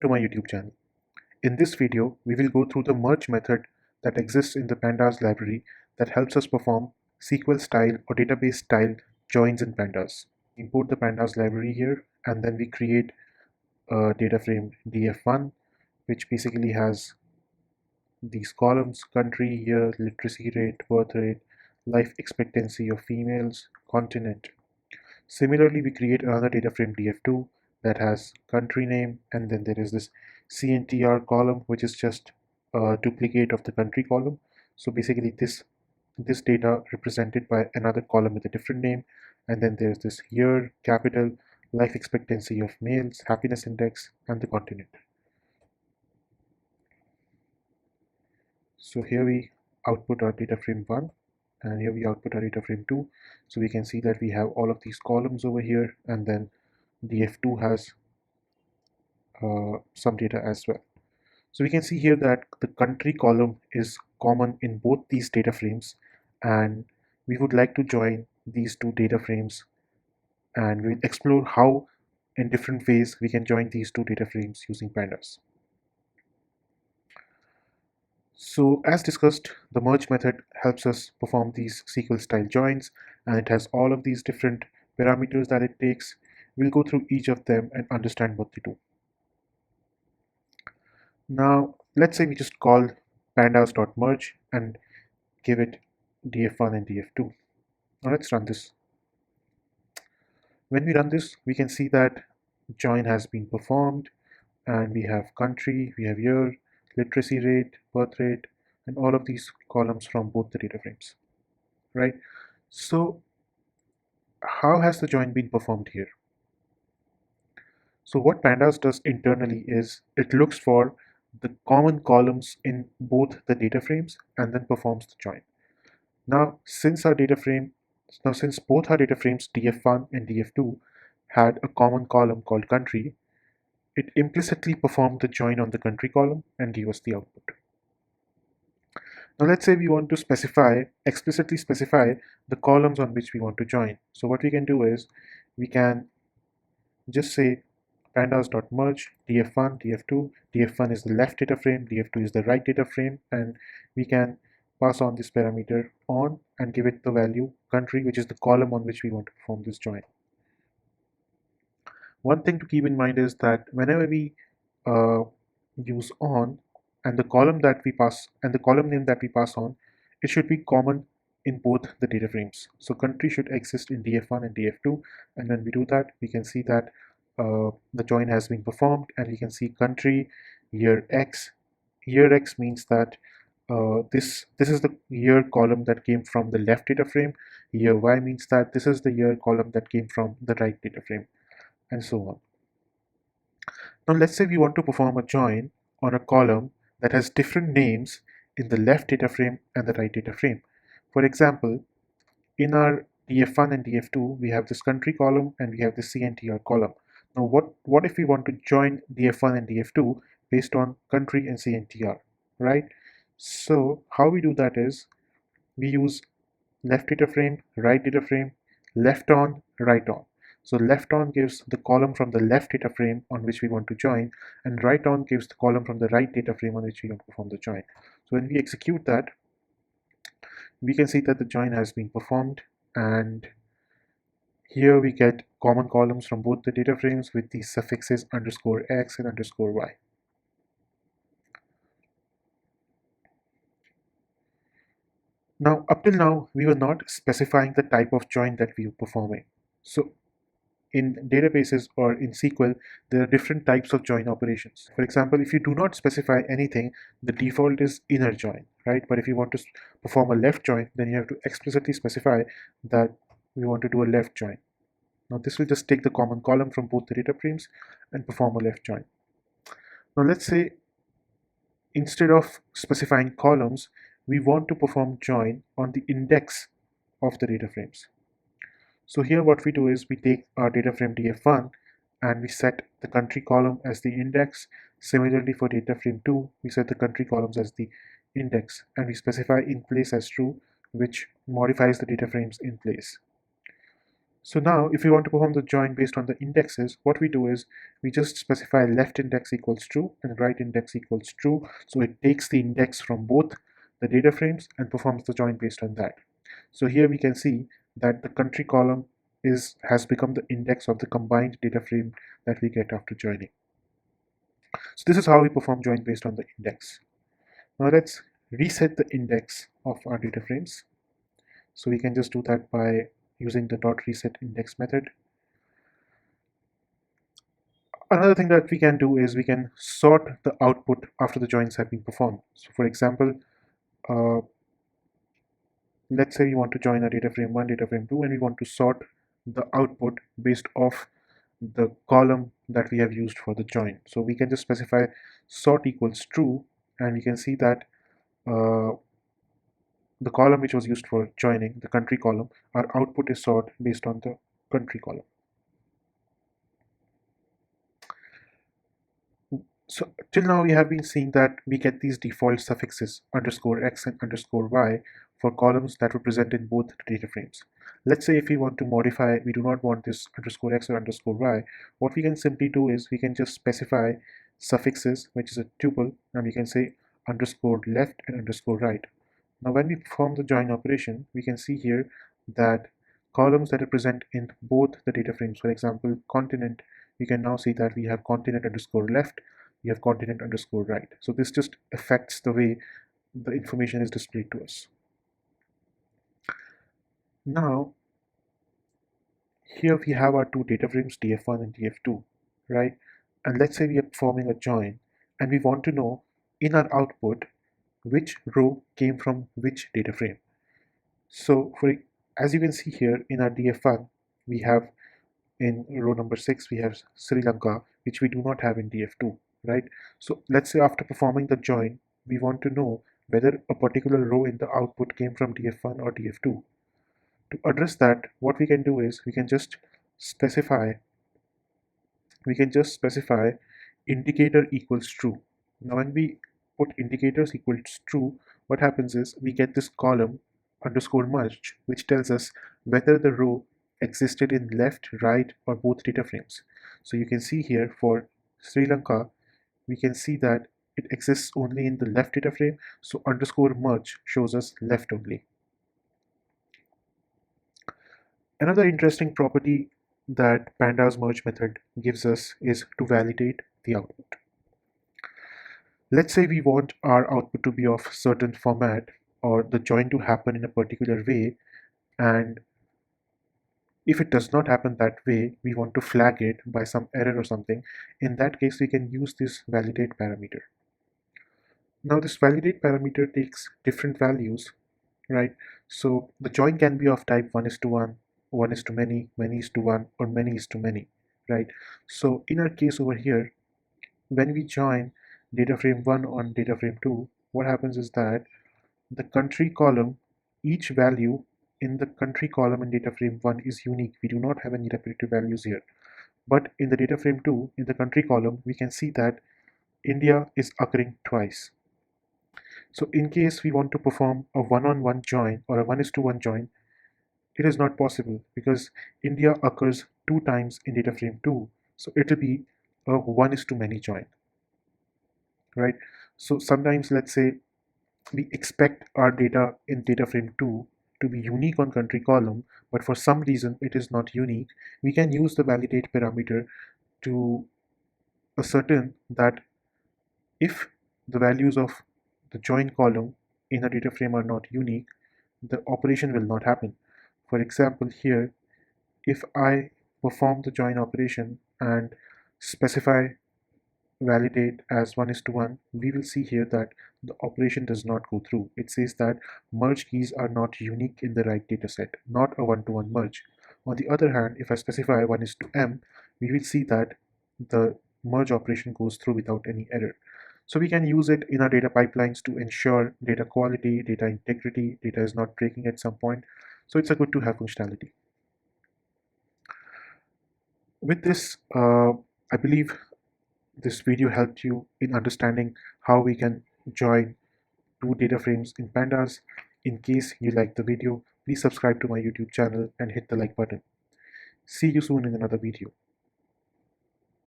to my YouTube channel. In this video, we will go through the merge method that exists in the Pandas library that helps us perform SQL style or database style joins in Pandas. Import the Pandas library here, and then we create a data frame df1, which basically has these columns: country, year, literacy rate, birth rate, life expectancy of females, continent. Similarly, we create another data frame df2 that has country name, and then there is this CNTR column, which is just a duplicate of the country column. So basically this data represented by another column with a different name, and then there's this year, capital, life expectancy of males, happiness index, and the continent. So here we output our data frame 1, and here we output our data frame 2. So we can see that we have all of these columns over here, and then df2 has some data as well. So we can see here that the country column is common in both these data frames, and we would like to join these two data frames, and we'll explore how in different ways we can join these two data frames using Pandas. So as discussed, the merge method helps us perform these SQL style joins, and it has all of these different parameters that it takes. We'll go through each of them and understand what they do. Now let's say we just call pandas.merge and give it df1 and df2. Now let's run this. When we run this, we can see that join has been performed, and we have country, we have year, literacy rate, birth rate, and all of these columns from both the data frames, right? So how has the join been performed here? So what Pandas does internally is it looks for the common columns in both the data frames and then performs the join. Now since both our data frames df1 and df2 had a common column called country, it implicitly performed the join on the country column and gave us the output. Now let's say we want to explicitly specify the columns on which we want to join. So what we can do is we can just say pandas.merge df1, df2. df1 is the left data frame, df2 is the right data frame, and we can pass on this parameter on and give it the value country, which is the column on which we want to perform this join. One thing to keep in mind is that whenever we use on, and the column name that we pass on, it should be common in both the data frames. So country should exist in df1 and df2, and when we do that, we can see that the join has been performed, and we can see country, year x. Year x means that this is the year column that came from the left data frame. Year y means that this is the year column that came from the right data frame, and so on. Now let's say we want to perform a join on a column that has different names in the left data frame and the right data frame. For example, in our df1 and df2, we have this country column and we have the CNTR column. Now what if we want to join df1 and df2 based on country and CNTR, right? So how we do that is we use left data frame, right data frame, left on, right on. So left on gives the column from the left data frame on which we want to join, and right on gives the column from the right data frame on which we want to perform the join. So when we execute that, we can see that the join has been performed, and here we get common columns from both the data frames with these suffixes _x and _y. Now, up till now, we were not specifying the type of join that we were performing. So in databases or in SQL, there are different types of join operations. For example, if you do not specify anything, the default is inner join, right? But if you want to perform a left join, then you have to explicitly specify that we want to do a left join. Now this will just take the common column from both the data frames and perform a left join. Now let's say instead of specifying columns, we want to perform join on the index of the data frames. So here what we do is we take our data frame df1 and we set the country column as the index. Similarly for data frame 2, we set the country columns as the index, and we specify in place as true, which modifies the data frames in place. So now if we want to perform the join based on the indexes, what we do is we just specify left index equals true and right index equals true. So it takes the index from both the data frames and performs the join based on that. So here we can see that the country column has become the index of the combined data frame that we get after joining. So this is how we perform join based on the index. Now let's reset the index of our data frames. So we can just do that by using the dot reset index method. Another thing that we can do is we can sort the output after the joins have been performed. So for example, uh, let's say we want to join a data frame 1, data frame 2, and we want to sort the output based off the column that we have used for the join. So we can just specify sort equals true, and we can see that uh, the column which was used for joining, the country column, our output is sort based on the country column. So till now we have been seeing that we get these default suffixes underscore x and underscore y for columns that were present in both data frames. Let's say if we want to modify, we do not want this underscore x or underscore y, what we can simply do is we can just specify suffixes, which is a tuple, and we can say underscore left and underscore right. Now when we perform the join operation, we can see here that columns that are present in both the data frames, for example, continent, we can now see that we have continent underscore left, we have continent underscore right. So this just affects the way the information is displayed to us. Now, here we have our two data frames, df1 and df2, right? And let's say we are performing a join and we want to know in our output which row came from which data frame. So as you can see here in our df1, we have in row number 6, we have Sri Lanka, which we do not have in df2, right? So let's say after performing the join, we want to know whether a particular row in the output came from df1 or df2. To address that, what we can do is specify we can just specify indicator equals true. Now when we put indicators equals true, what happens is we get this column underscore merge, which tells us whether the row existed in left, right, or both data frames. So you can see here for Sri Lanka, we can see that it exists only in the left data frame, so underscore merge shows us left only. Another interesting property that Pandas merge method gives us is to validate the output. Let's say we want our output to be of certain format or the join to happen in a particular way, and if it does not happen that way, we want to flag it by some error or something. In that case, we can use this validate parameter. Now this validate parameter takes different values, right? So the join can be of type 1:1, 1:many, many:1, or many:many, right? So in our case over here, when we join data frame 1 on data frame 2, what happens is that the country column, each value in the country column in data frame 1 is unique. We do not have any repetitive values here. But in the data frame 2, in the country column, we can see that India is occurring twice. So in case we want to perform a one-on-one join or a 1:1 join, it is not possible because India occurs 2 times in data frame 2. So it will be a 1:many join, right? So sometimes let's say we expect our data in data frame 2 to be unique on country column, but for some reason it is not unique. We can use the validate parameter to ascertain that if the values of the join column in a data frame are not unique, the operation will not happen. For example, here, if I perform the join operation and specify validate as 1:1, we will see here that the operation does not go through. It says that merge keys are not unique in the right dataset, not a one-to-one merge. On the other hand, if I specify 1:m, we will see that the merge operation goes through without any error. So we can use it in our data pipelines to ensure data quality, data integrity, data is not breaking at some point. So it's a good to have functionality. With this, I believe this video helped you in understanding how we can join two data frames in Pandas. In case you like the video, please subscribe to my YouTube channel and hit the like button. See you soon in another video.